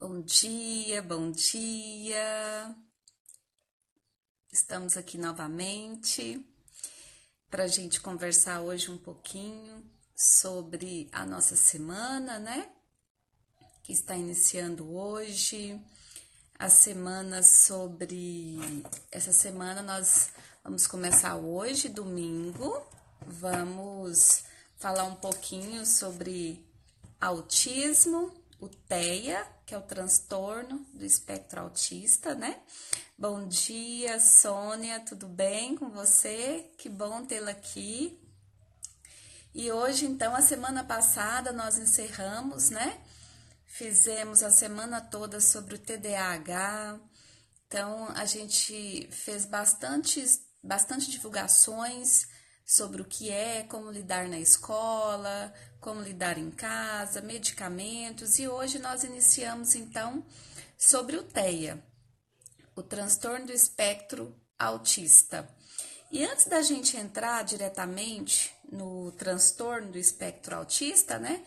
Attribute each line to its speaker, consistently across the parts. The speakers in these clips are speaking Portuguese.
Speaker 1: Bom dia, bom dia. Estamos aqui novamente para a gente conversar hoje um pouquinho sobre a nossa semana, né? Que está iniciando hoje. A semana sobre. Essa semana nós vamos começar hoje, domingo. Vamos falar um pouquinho sobre autismo, o TEA, que é o transtorno do espectro autista, né? Bom dia, Sônia, tudo bem com você? Que bom tê-la aqui. E hoje, então, a semana passada nós encerramos, né? Fizemos a semana toda sobre o TDAH. Então, a gente fez bastante divulgações sobre o que é, como lidar na escola, como lidar em casa, medicamentos. E hoje nós iniciamos, então, sobre o TEA, o transtorno do espectro autista. E antes da gente entrar diretamente no transtorno do espectro autista, né,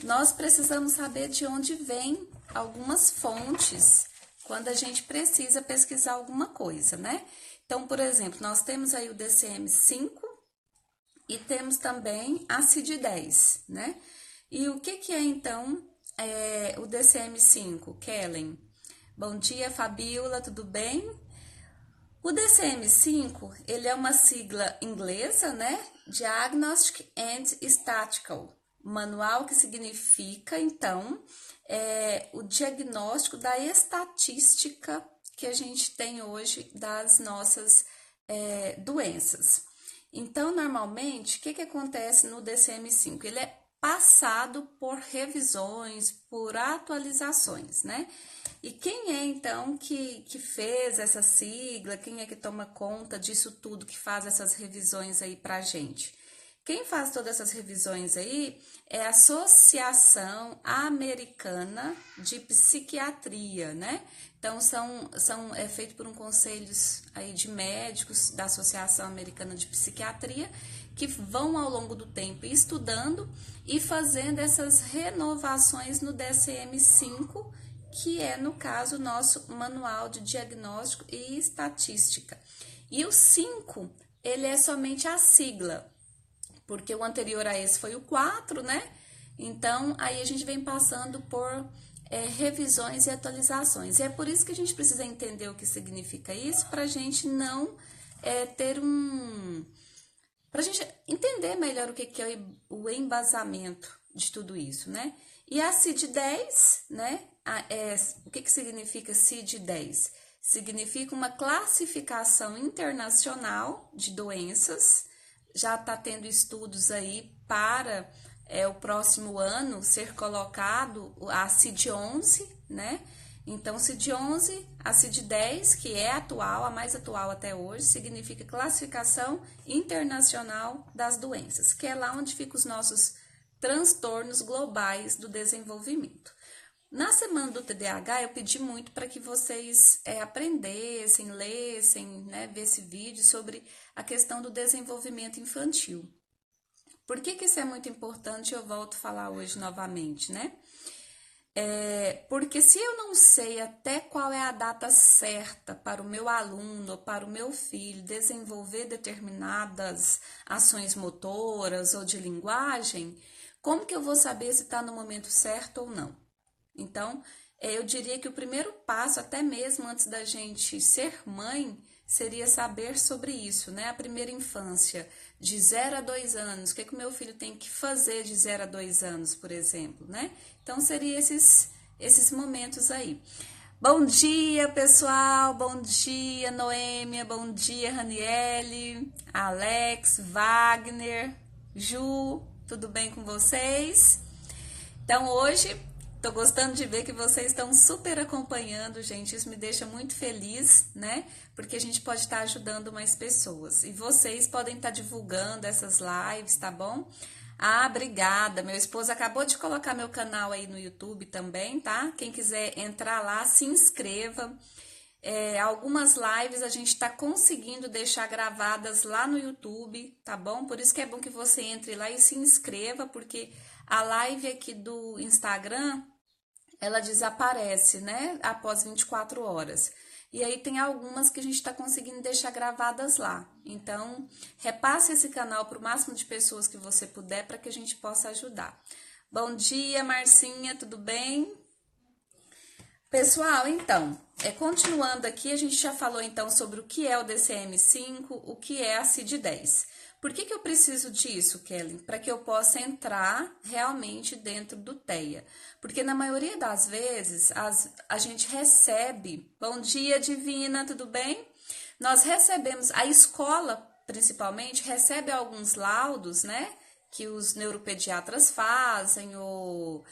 Speaker 1: nós precisamos saber de onde vêm algumas fontes quando a gente precisa pesquisar alguma coisa, né? Então, por exemplo, nós temos aí o DCM-5 e temos também a CID-10, né? E o que é então o DCM-5, Kellen? Bom dia, Fabiola, tudo bem? O DCM-5, ele é uma sigla inglesa, né? Diagnostic and Statistical Manual, que significa, então, o diagnóstico da estatística que a gente tem hoje das nossas doenças. Então, normalmente, o que acontece no DCM-5? Ele é passado por revisões, por atualizações, né? E quem é, então, que fez essa sigla? Quem é que toma conta disso tudo, que faz essas revisões aí pra gente? Quem faz todas essas revisões aí é a Associação Americana de Psiquiatria, né? Então, é feito por um conselho aí de médicos da Associação Americana de Psiquiatria que vão ao longo do tempo estudando e fazendo essas renovações no DSM-5, que é, no caso, o nosso Manual de Diagnóstico e Estatística. E o 5, ele é somente a sigla, porque o anterior a esse foi o 4, né? Então, aí a gente vem passando por revisões e atualizações. E é por isso que a gente precisa entender o que significa isso, para a gente não ter para a gente entender melhor o que é o embasamento de tudo isso, né? E a CID-10, né? O que significa CID-10? Significa uma classificação internacional de doenças. Já está tendo estudos aí para o próximo ano ser colocado a CID-11, né? Então, CID-11, a CID-10, que é atual, a mais atual até hoje, significa Classificação Internacional das Doenças, que é lá onde ficam os nossos transtornos globais do desenvolvimento. Na semana do TDAH, eu pedi muito para que vocês aprendessem, lessem, né, vissem vídeo sobre a questão do desenvolvimento infantil. Por que isso é muito importante? Eu volto a falar hoje novamente, né? Porque se eu não sei até qual é a data certa para o meu aluno ou para o meu filho desenvolver determinadas ações motoras ou de linguagem, como que eu vou saber se está no momento certo ou não? Então, eu diria que o primeiro passo, até mesmo antes da gente ser mãe, seria saber sobre isso, né? A primeira infância, de 0 a 2 anos, o que o meu filho tem que fazer de 0 a 2 anos, por exemplo, né? Então, seria esses momentos aí. Bom dia, pessoal! Bom dia, Noêmia! Bom dia, Raniele, Alex, Wagner, Ju, tudo bem com vocês? Então, hoje, tô gostando de ver que vocês estão super acompanhando, gente. Isso me deixa muito feliz, né? Porque a gente pode estar ajudando mais pessoas. E vocês podem estar divulgando essas lives, tá bom? Ah, obrigada. Meu esposo acabou de colocar meu canal aí no YouTube também, tá? Quem quiser entrar lá, se inscreva. Algumas lives a gente está conseguindo deixar gravadas lá no YouTube, tá bom? Por isso que é bom que você entre lá e se inscreva, porque a live aqui do Instagram, ela desaparece, né, após 24 horas. E aí tem algumas que a gente está conseguindo deixar gravadas lá. Então, repasse esse canal para o máximo de pessoas que você puder para que a gente possa ajudar. Bom dia, Marcinha, tudo bem? Pessoal, então, continuando aqui, a gente já falou então sobre o que é o DCM-5, o que é a CID-10. Por que eu preciso disso, Kelly? Para que eu possa entrar realmente dentro do TEA. Porque na maioria das vezes a gente recebe, bom dia, Divina, tudo bem? Nós recebemos, a escola principalmente recebe alguns laudos, né? Que os neuropediatras fazem, ou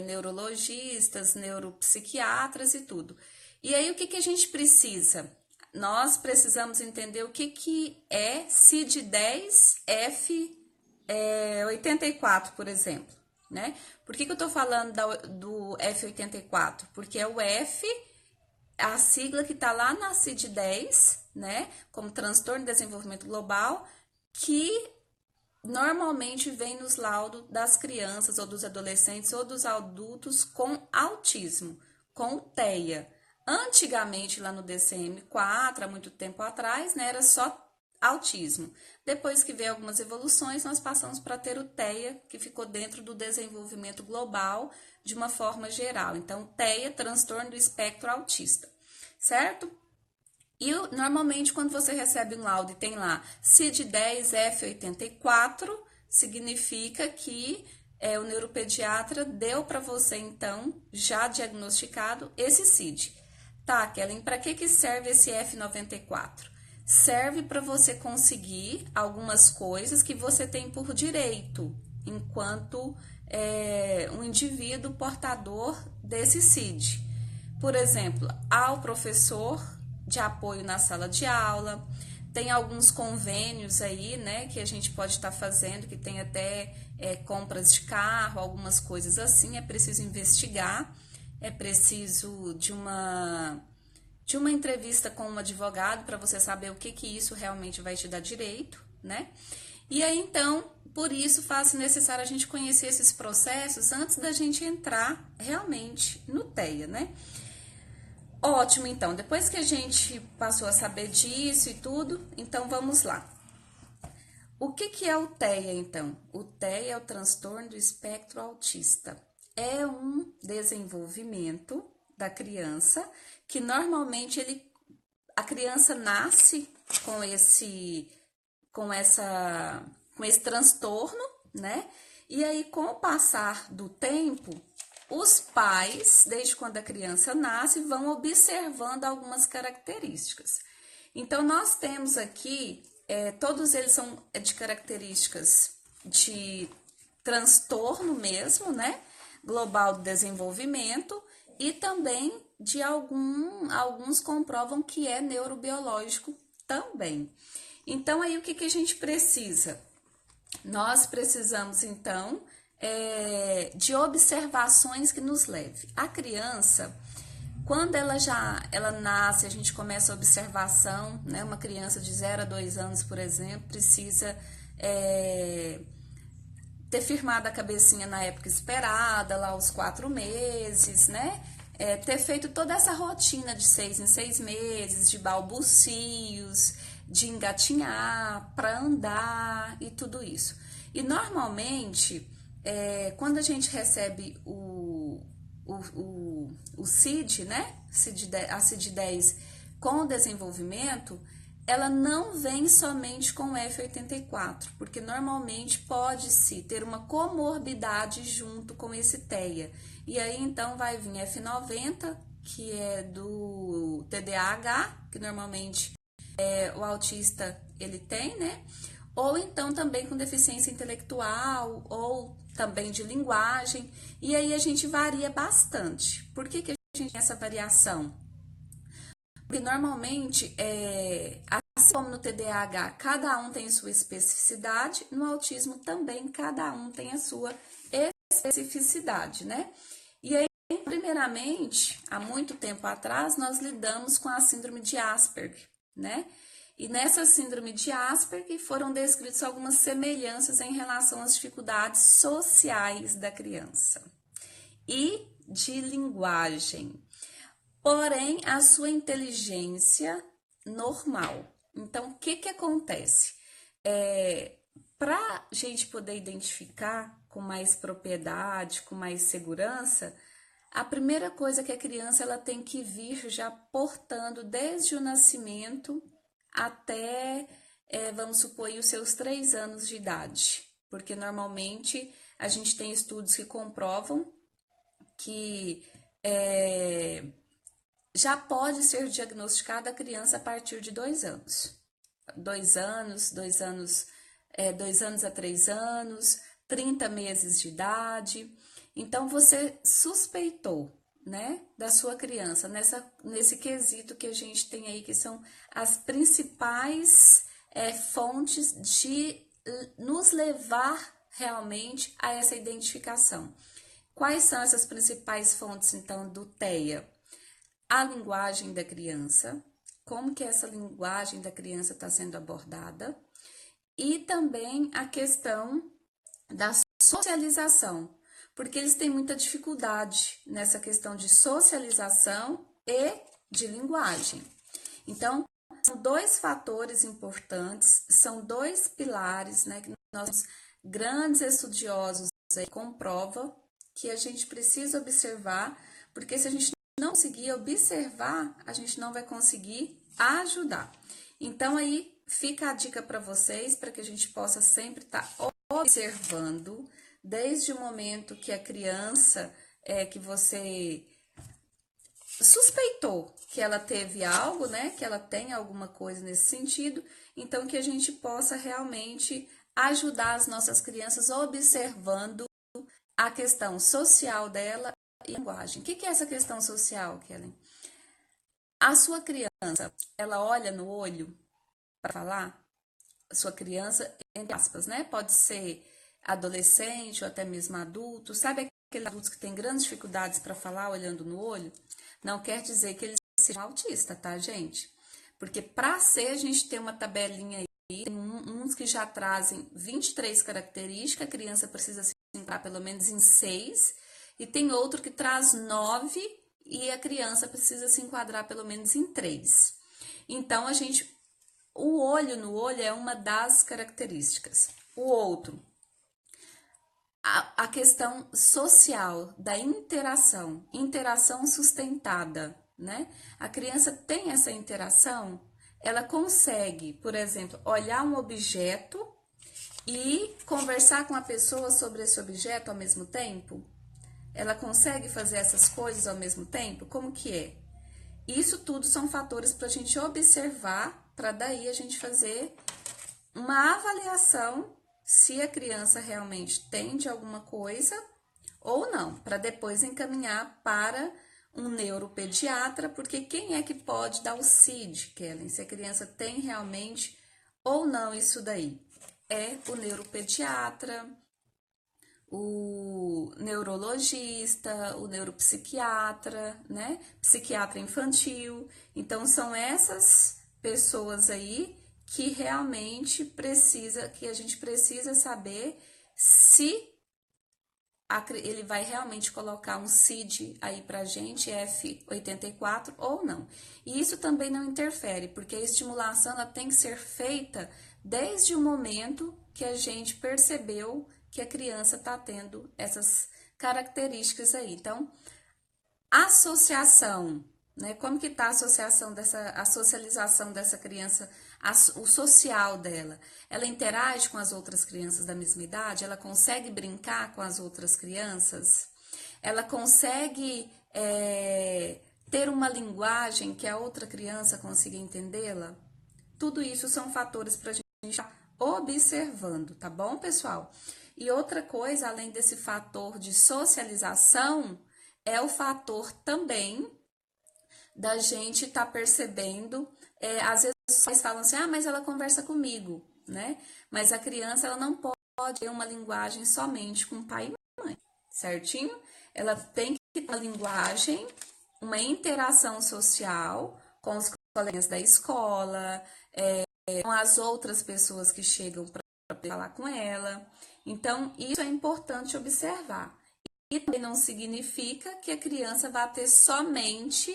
Speaker 1: neurologistas, neuropsiquiatras e tudo. E aí, o que a gente precisa? Nós precisamos entender o que é CID-10F84, por exemplo, né? Por que eu tô falando do F84? Porque é o F, a sigla que tá lá na CID-10, né? Como transtorno de desenvolvimento global, que normalmente vem nos laudos das crianças ou dos adolescentes ou dos adultos com autismo, com TEA. Antigamente, lá no DCM-4, há muito tempo atrás, né, era só autismo. Depois que veio algumas evoluções, nós passamos para ter o TEA, que ficou dentro do desenvolvimento global de uma forma geral. Então, TEA, transtorno do espectro autista, certo? E normalmente, quando você recebe um laudo e tem lá CID-10F84, significa que o neuropediatra deu para você, então, já diagnosticado esse CID. Tá, Kellen, para que serve esse F94? Serve para você conseguir algumas coisas que você tem por direito, enquanto um indivíduo portador desse CID. Por exemplo, ao professor de apoio na sala de aula, tem alguns convênios aí, né, que a gente pode estar fazendo, que tem até compras de carro, algumas coisas assim, é preciso investigar, é preciso de uma entrevista com um advogado para você saber o que isso realmente vai te dar direito, né? E aí, então, por isso faz necessário a gente conhecer esses processos antes da gente entrar realmente no TEA, né? Ótimo, então, depois que a gente passou a saber disso e tudo, então vamos lá. O que é o TEA, então? O TEA é o transtorno do espectro autista. É um desenvolvimento da criança que normalmente a criança nasce com esse transtorno, né? E aí, com o passar do tempo, os pais, desde quando a criança nasce, vão observando algumas características. Então, nós temos aqui, todos eles são de características de transtorno mesmo, né? Global do desenvolvimento, e também de alguns comprovam que é neurobiológico também. Então, aí o que a gente precisa? Nós precisamos, então, de observações que nos leve. A criança, quando ela nasce, a gente começa a observação, né? Uma criança de 0 a 2 anos, por exemplo, precisa ter firmado a cabecinha na época esperada, lá aos 4 meses, né? Ter feito toda essa rotina de 6 em 6 meses, de balbucios, de engatinhar, para andar e tudo isso. E normalmente, quando a gente recebe o CID, né? A CID-10 com o desenvolvimento, ela não vem somente com o F84, porque normalmente pode-se ter uma comorbidade junto com esse TEA. E aí, então, vai vir F90, que é do TDAH, que normalmente o autista ele tem, né? Ou então também com deficiência intelectual, ou também de linguagem. E aí a gente varia bastante. Por que a gente tem essa variação? Porque normalmente, assim como no TDAH, cada um tem sua especificidade, no autismo também cada um tem a sua especificidade, né? E aí, primeiramente, há muito tempo atrás, nós lidamos com a síndrome de Asperger, né? E nessa síndrome de Asperger foram descritas algumas semelhanças em relação às dificuldades sociais da criança. E de linguagem, porém a sua inteligência normal. Então, o que acontece? Para a gente poder identificar com mais propriedade, com mais segurança, a primeira coisa que a criança ela tem que vir já portando desde o nascimento até, vamos supor, os seus 3 anos de idade. Porque normalmente a gente tem estudos que comprovam que já pode ser diagnosticada a criança a partir de 2 anos. 2 anos, 2 anos, 2 anos a 3 anos, 30 meses de idade. Então, você suspeitou, né, da sua criança, nesse quesito que a gente tem aí, que são as principais fontes de nos levar realmente a essa identificação. Quais são essas principais fontes, então, do TEA? A linguagem da criança, como que essa linguagem da criança está sendo abordada, e também a questão da socialização, porque eles têm muita dificuldade nessa questão de socialização e de linguagem. Então, são 2 fatores importantes, são 2 pilares, né, que nós grandes estudiosos aí comprovam que a gente precisa observar, porque se a gente não conseguir observar, a gente não vai conseguir ajudar. Então, aí fica a dica para vocês, para que a gente possa sempre estar observando, desde o momento que a criança, que você suspeitou que ela teve algo, né, que ela tem alguma coisa nesse sentido, então que a gente possa realmente ajudar as nossas crianças observando a questão social dela e a linguagem. O que é essa questão social, Kellen? A sua criança, ela olha no olho para falar? A sua criança, entre aspas, né? Pode ser adolescente ou até mesmo adulto. Sabe aqueles adultos que têm grandes dificuldades para falar olhando no olho? Não quer dizer que eles sejam autistas, tá, gente? Porque para ser, a gente tem uma tabelinha aí, tem uns que já trazem 23 características, a criança precisa se encontrar pelo menos em 6, e tem outro que traz 9 e a criança precisa se enquadrar pelo menos em 3. Então, o olho no olho é uma das características. O outro, a questão social, da interação sustentada, né? A criança tem essa interação, ela consegue, por exemplo, olhar um objeto e conversar com a pessoa sobre esse objeto ao mesmo tempo? Ela consegue fazer essas coisas ao mesmo tempo? Como que é? Isso tudo são fatores para a gente observar, para daí a gente fazer uma avaliação se a criança realmente tem de alguma coisa ou não, para depois encaminhar para um neuropediatra, porque quem é que pode dar o CID, Kellen, se a criança tem realmente ou não isso daí? É o neuropediatra, o neurologista, o neuropsiquiatra, né? Psiquiatra infantil. Então, são essas pessoas aí que realmente que a gente precisa saber se ele vai realmente colocar um CID aí pra gente, F84 ou não. E isso também não interfere, porque a estimulação ela tem que ser feita desde o momento que a gente percebeu que a criança está tendo essas características aí. Então, associação, né? Como que tá a associação a socialização dessa criança, o social dela? Ela interage com as outras crianças da mesma idade? Ela consegue brincar com as outras crianças? Ela consegue ter uma linguagem que a outra criança consiga entendê-la? Tudo isso são fatores para a gente estar observando, tá bom, pessoal? E outra coisa, além desse fator de socialização, é o fator também da gente estar percebendo, às vezes os pais falam assim, mas ela conversa comigo, né? Mas a criança, ela não pode ter uma linguagem somente com pai e mãe, certinho? Ela tem que ter uma linguagem, uma interação social com os colegas da escola, com as outras pessoas que chegam para falar com ela. Então, isso é importante observar. também não significa que a criança vai ter somente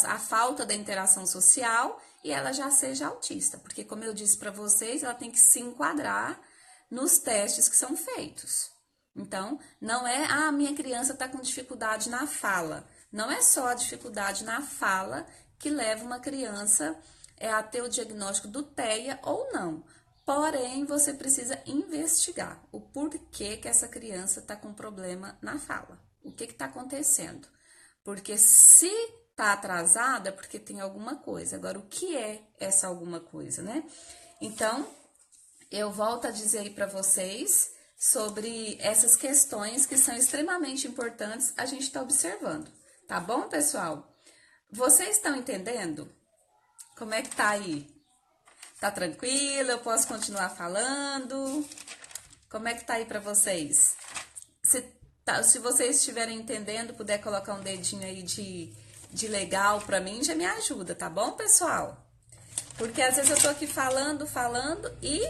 Speaker 1: a falta da interação social e ela já seja autista, porque como eu disse para vocês, ela tem que se enquadrar nos testes que são feitos. Então, não é, minha criança está com dificuldade na fala. Não é só a dificuldade na fala que leva uma criança a ter o diagnóstico do TEA ou não. Porém, você precisa investigar o porquê que essa criança está com problema na fala. O que está acontecendo? Porque se está atrasada, é porque tem alguma coisa. Agora, o que é essa alguma coisa, né? Então, eu volto a dizer aí para vocês sobre essas questões que são extremamente importantes a gente está observando. Tá bom, pessoal? Vocês estão entendendo? Como é que tá aí? Tá tranquilo? Eu posso continuar falando? Como é que tá aí para vocês? Se vocês estiverem entendendo, puder colocar um dedinho aí de legal para mim, já me ajuda, tá bom, pessoal? Porque às vezes eu tô aqui falando e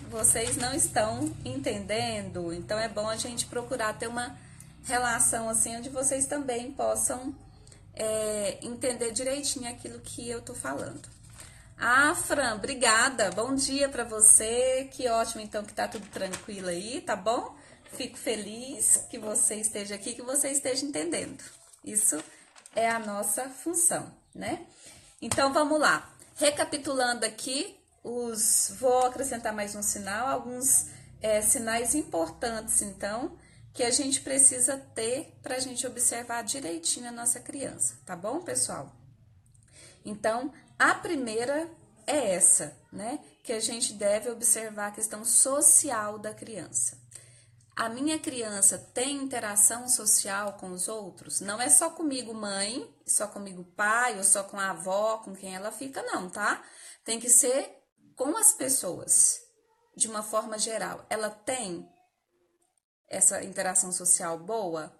Speaker 1: vocês não estão entendendo. Então é bom a gente procurar ter uma relação assim, onde vocês também possam entender direitinho aquilo que eu tô falando. Fran, obrigada. Bom dia para você. Que ótimo, então, que tá tudo tranquilo aí, tá bom? Fico feliz que você esteja aqui, que você esteja entendendo. Isso é a nossa função, né? Então, vamos lá. Recapitulando aqui, vou acrescentar mais um sinal, alguns sinais importantes, então, que a gente precisa ter para a gente observar direitinho a nossa criança, tá bom, pessoal? Então, a primeira é essa, né? Que a gente deve observar a questão social da criança. A minha criança tem interação social com os outros? Não é só comigo, mãe, só comigo, pai, ou só com a avó, com quem ela fica, não, tá? Tem que ser com as pessoas, de uma forma geral. Ela tem essa interação social boa?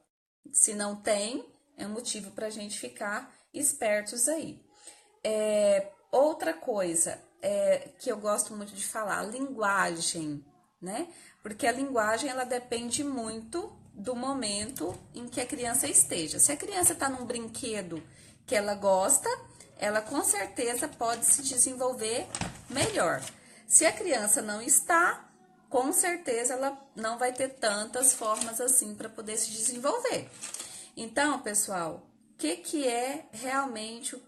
Speaker 1: Se não tem, é um motivo para a gente ficar espertos aí. Outra coisa que eu gosto muito de falar, linguagem, né? Porque a linguagem, ela depende muito do momento em que a criança esteja. Se a criança está num brinquedo que ela gosta, ela com certeza pode se desenvolver melhor. Se a criança não está, com certeza ela não vai ter tantas formas assim para poder se desenvolver. Então, pessoal, o que é realmente o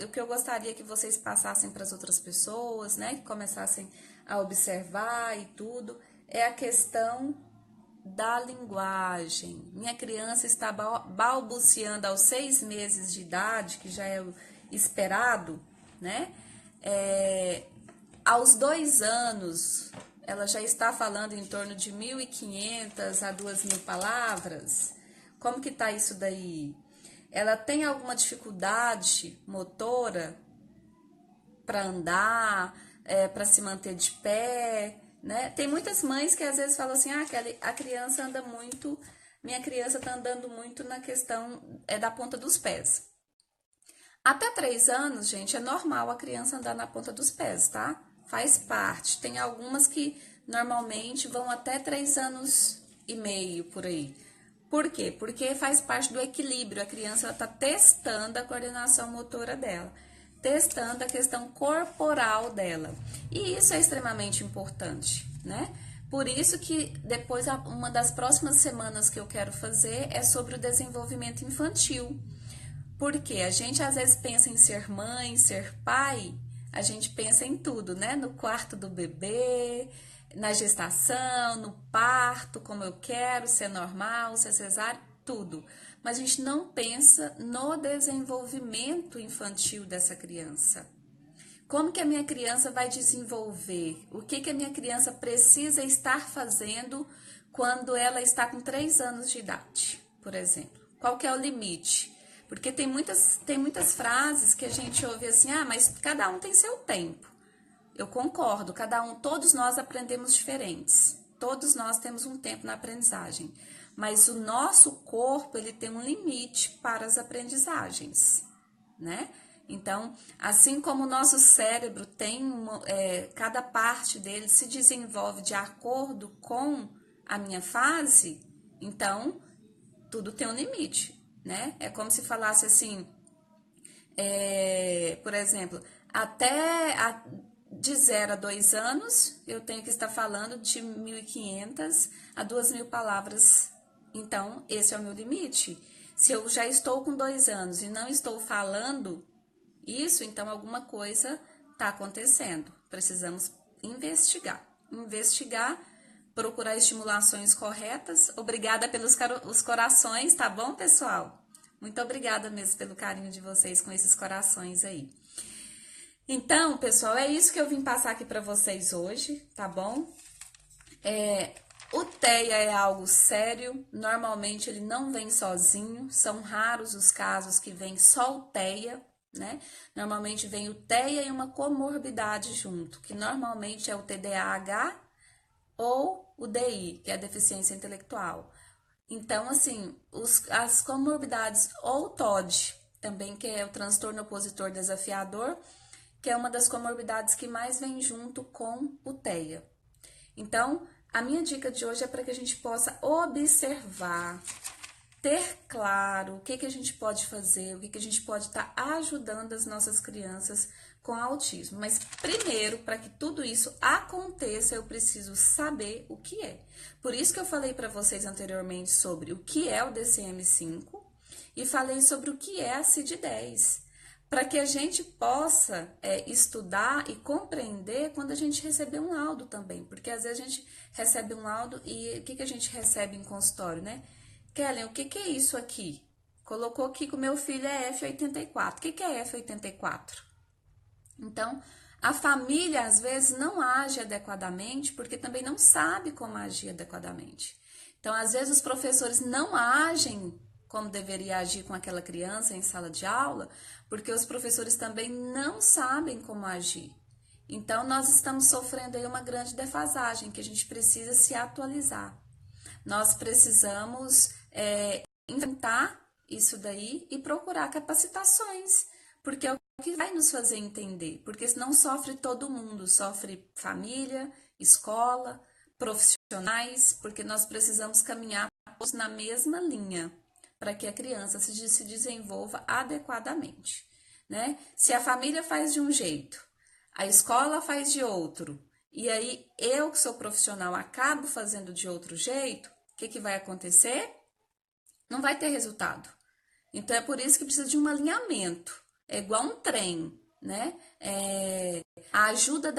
Speaker 1: que eu gostaria que vocês passassem para as outras pessoas, né? Que começassem a observar e tudo, é a questão da linguagem. Minha criança está balbuciando aos 6 meses de idade, que já é o esperado, né? Aos 2 anos, ela já está falando em torno de 1.500 a 2.000 palavras. Como que tá isso daí? Ela tem alguma dificuldade motora para andar, para se manter de pé, né? Tem muitas mães que às vezes falam assim, a criança anda muito, minha criança tá andando muito na questão da ponta dos pés. Até 3 anos, gente, é normal a criança andar na ponta dos pés, tá? Faz parte. Tem algumas que normalmente vão até 3 anos e meio por aí. Por quê? Porque faz parte do equilíbrio. A criança está testando a coordenação motora dela, testando a questão corporal dela. E isso é extremamente importante, né? Por isso que depois, uma das próximas semanas que eu quero fazer é sobre o desenvolvimento infantil. Porque a gente às vezes pensa em ser mãe, ser pai, a gente pensa em tudo, né? No quarto do bebê, na gestação, no parto, como eu quero, se é normal, se é cesárea, tudo. Mas a gente não pensa no desenvolvimento infantil dessa criança. Como que a minha criança vai desenvolver? O que a minha criança precisa estar fazendo quando ela está com 3 anos de idade, por exemplo? Qual que é o limite? Porque tem muitas frases que a gente ouve assim, mas cada um tem seu tempo. Eu concordo, todos nós aprendemos diferentes. Todos nós temos um tempo na aprendizagem. Mas o nosso corpo, ele tem um limite para as aprendizagens, né? Então, assim como o nosso cérebro tem, cada parte dele se desenvolve de acordo com a minha fase, Então, tudo tem um limite, né? É como se falasse assim, por exemplo, de 0 a 2 anos, eu tenho que estar falando de 1.500 a 2.000 palavras. Então, esse é o meu limite. Se eu já estou com 2 anos e não estou falando isso, então alguma coisa está acontecendo. Precisamos investigar. Investigar, procurar estimulações corretas. Obrigada pelos os corações, tá bom, pessoal? Muito obrigada mesmo pelo carinho de vocês com esses corações aí. Então, pessoal, é isso que eu vim passar aqui para vocês hoje, tá bom? O TEA é algo sério, normalmente ele não vem sozinho, são raros os casos que vem só o TEA, né? Normalmente vem o TEA e uma comorbidade junto, que normalmente é o TDAH ou o DI, que é a deficiência intelectual. Então, assim, as comorbidades ou TOD, também que é o transtorno opositor desafiador, que é uma das comorbidades que mais vem junto com o TEA. Então, a minha dica de hoje é para que a gente possa observar, ter claro o que a gente pode fazer, o que a gente pode estar ajudando as nossas crianças com autismo. Mas primeiro, para que tudo isso aconteça, eu preciso saber o que é. Por isso que eu falei para vocês anteriormente sobre o que é o DCM-5 e falei sobre o que é a CID-10, para que a gente possa estudar e compreender quando a gente receber um laudo também, porque às vezes a gente recebe um laudo e o que a gente recebe em consultório, né? Kellen, o que é isso aqui? Colocou aqui que o meu filho é F84. O que é F84? Então, a família às vezes não age adequadamente porque também não sabe como agir adequadamente. Então, às vezes os professores não agem como deveria agir com aquela criança em sala de aula, porque os professores também não sabem como agir. Então, nós estamos sofrendo aí uma grande defasagem que a gente precisa se atualizar. Nós precisamos enfrentar isso daí e procurar capacitações, porque é o que vai nos fazer entender, porque senão sofre todo mundo, sofre família, escola, profissionais, porque nós precisamos caminhar na mesma linha para que a criança se desenvolva adequadamente, né? Se a família faz de um jeito, a escola faz de outro, e aí eu que sou profissional acabo fazendo de outro jeito, o que vai acontecer? Não vai ter resultado. Então é por isso que precisa de um alinhamento. É igual um trem, né? A ajuda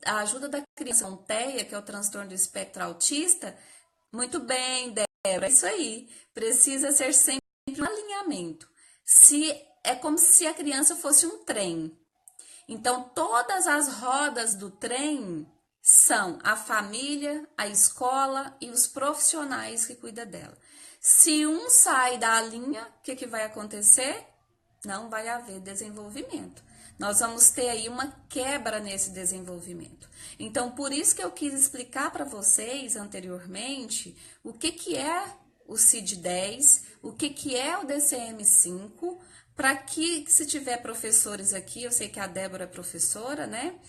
Speaker 1: a ajuda da criança com TEA, que é o transtorno do espectro autista, muito bem, Débora, é isso aí. Precisa ser sempre um alinhamento. É como se a criança fosse um trem. Então, todas as rodas do trem são a família, a escola e os profissionais que cuidam dela. Se um sai da linha, o que vai acontecer? Não vai haver desenvolvimento. Nós vamos ter aí uma quebra nesse desenvolvimento. Então, por isso que eu quis explicar para vocês anteriormente o que é o CID-10, o que é o DCM-5, para que, se tiver professores aqui, eu sei que a Débora é professora, né?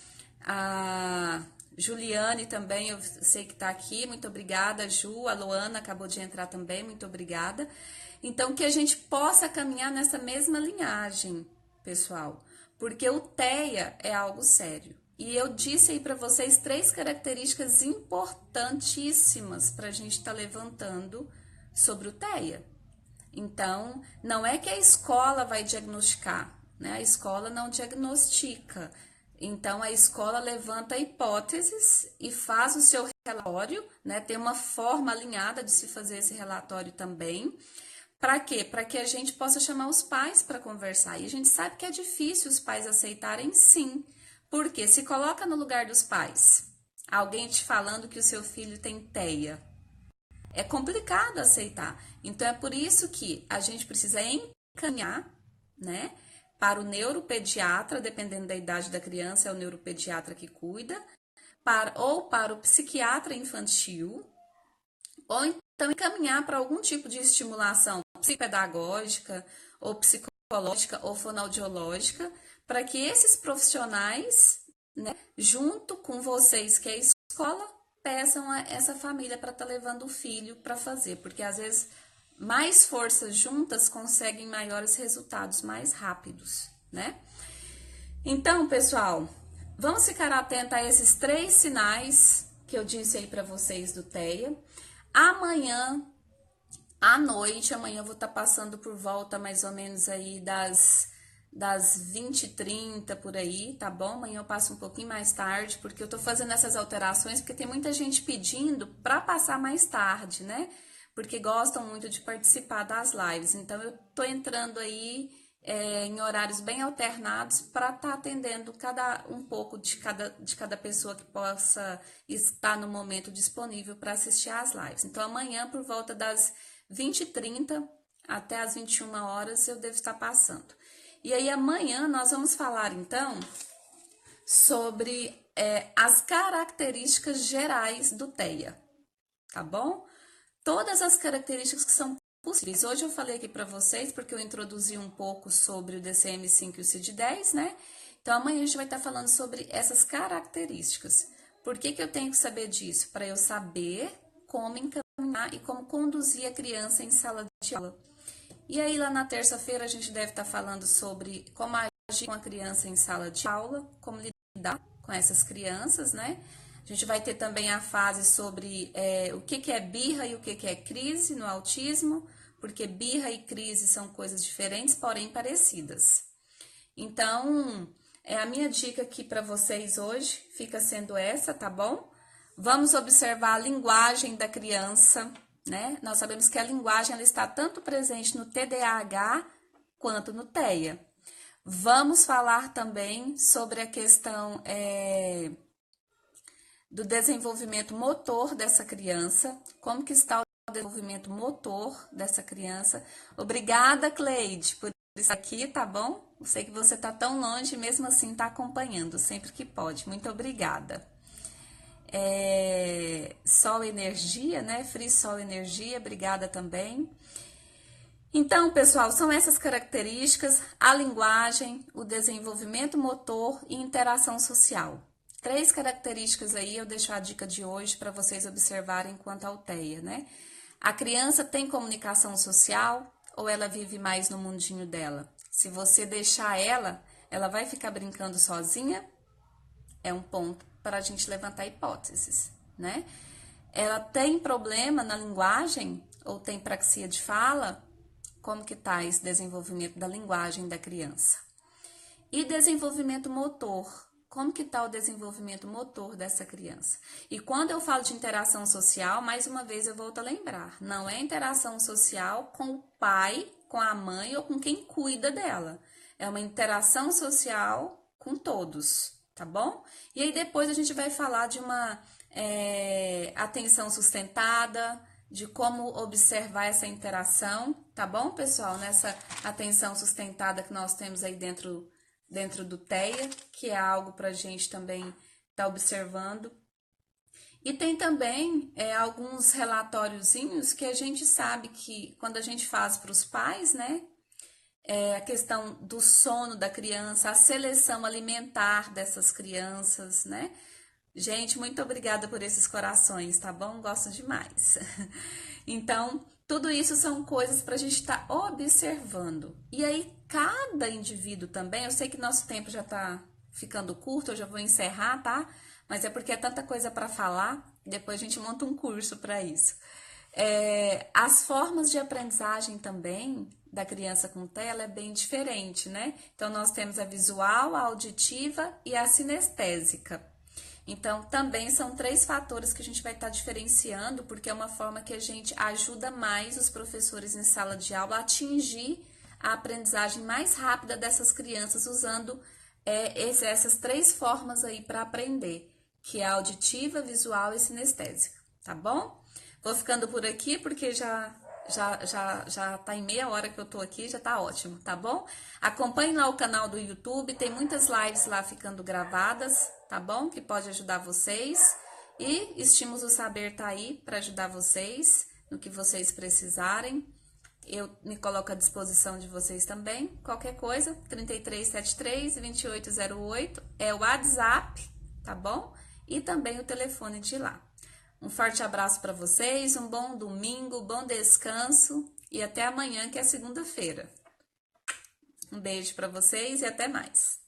Speaker 1: A Juliane também, eu sei que está aqui, muito obrigada, Ju. A Luana acabou de entrar também, muito obrigada. Então, que a gente possa caminhar nessa mesma linhagem, pessoal, porque o TEA é algo sério. E eu disse aí para vocês 3 características importantíssimas para a gente estar levantando sobre o TEA. Então, não é que a escola vai diagnosticar, né? A escola não diagnostica. Então, a escola levanta hipóteses e faz o seu relatório, né? Tem uma forma alinhada de se fazer esse relatório também. Para quê? Para que a gente possa chamar os pais para conversar. E a gente sabe que é difícil os pais aceitarem, sim. Porque se coloca no lugar dos pais, alguém te falando que o seu filho tem TEA. É complicado aceitar. Então, é por isso que a gente precisa encaminhar, né, para o neuropediatra, dependendo da idade da criança, é o neuropediatra que cuida, ou para o psiquiatra infantil, ou então encaminhar para algum tipo de estimulação psicopedagógica, ou psicológica, ou fonoaudiológica, para que esses profissionais, né, junto com vocês, que é a escola, peçam a essa família para estar levando o filho para fazer, porque às vezes mais forças juntas conseguem maiores resultados mais rápidos, né? Então, pessoal, vamos ficar atento a esses 3 sinais que eu disse aí para vocês do TEA. Amanhã à noite, amanhã eu vou estar passando por volta mais ou menos aí das 20h30 por aí, tá bom? Amanhã eu passo um pouquinho mais tarde, porque eu tô fazendo essas alterações, porque tem muita gente pedindo para passar mais tarde, né? Porque gostam muito de participar das lives. Então, eu tô entrando aí em horários bem alternados para estar atendendo um pouco de cada pessoa que possa estar no momento disponível para assistir às lives. Então, amanhã, por volta das 20h30 até as 21 horas, eu devo estar passando. E aí, amanhã, nós vamos falar, então, sobre as características gerais do TEA, tá bom? Todas as características que são possíveis. Hoje eu falei aqui para vocês, porque eu introduzi um pouco sobre o DCM-5 e o CID-10, né? Então, amanhã a gente vai estar falando sobre essas características. Por que eu tenho que saber disso? Para eu saber como encaminhar e como conduzir a criança em sala de aula. E aí, lá na terça-feira, a gente deve estar falando sobre como agir com a criança em sala de aula, como lidar com essas crianças, né? A gente vai ter também a fase sobre o que é birra e o que é crise no autismo, porque birra e crise são coisas diferentes, porém parecidas. Então, a minha dica aqui para vocês hoje fica sendo essa, tá bom? Vamos observar a linguagem da criança, né? Nós sabemos que a linguagem ela está tanto presente no TDAH quanto no TEA. Vamos falar também sobre a questão do desenvolvimento motor dessa criança, como que está o desenvolvimento motor dessa criança. Obrigada, Cleide, por estar aqui, tá bom? Eu sei que você está tão longe, mesmo assim está acompanhando sempre que pode. Muito obrigada. Sol Energia, né? Free Sol Energia, obrigada também. Então, pessoal, são essas características, a linguagem, o desenvolvimento motor e interação social. 3 características aí, eu deixo a dica de hoje para vocês observarem quanto ao TEA, né? A criança tem comunicação social ou ela vive mais no mundinho dela? Se você deixar ela vai ficar brincando sozinha? É um ponto para a gente levantar hipóteses, né? Ela tem problema na linguagem ou tem praxia de fala? Como que está esse desenvolvimento da linguagem da criança? E desenvolvimento motor? Como que está o desenvolvimento motor dessa criança? E quando eu falo de interação social, mais uma vez eu volto a lembrar, não é interação social com o pai, com a mãe ou com quem cuida dela. É uma interação social com todos, tá bom? E aí depois a gente vai falar de uma atenção sustentada, de como observar essa interação, tá bom, pessoal? Nessa atenção sustentada que nós temos aí dentro do TEA, que é algo para a gente também estar observando. E tem também alguns relatóriozinhos que a gente sabe que quando a gente faz para os pais, né? A questão do sono da criança, a seleção alimentar dessas crianças, né? Gente, muito obrigada por esses corações, tá bom? Gosto demais. Então, tudo isso são coisas para a gente estar observando. E aí, cada indivíduo também, eu sei que nosso tempo já está ficando curto, eu já vou encerrar, tá? Mas é porque é tanta coisa para falar, depois a gente monta um curso para isso. As formas de aprendizagem também da criança com TEA, ela é bem diferente, né? Então, nós temos a visual, a auditiva e a sinestésica. Então, também são 3 fatores que a gente vai estar diferenciando, porque é uma forma que a gente ajuda mais os professores em sala de aula a atingir a aprendizagem mais rápida dessas crianças, usando essas 3 formas aí para aprender, que é a auditiva, visual e sinestésica, tá bom? Vou ficando por aqui, porque já tá em meia hora que eu tô aqui, já tá ótimo, tá bom? Acompanhe lá o canal do YouTube, tem muitas lives lá ficando gravadas, tá bom? Que pode ajudar vocês. E Estimos o Saber tá aí para ajudar vocês no que vocês precisarem. Eu me coloco à disposição de vocês também. Qualquer coisa, 3373-2808 é o WhatsApp, tá bom? E também o telefone de lá. Um forte abraço para vocês, um bom domingo, bom descanso e até amanhã, que é segunda-feira. Um beijo para vocês e até mais.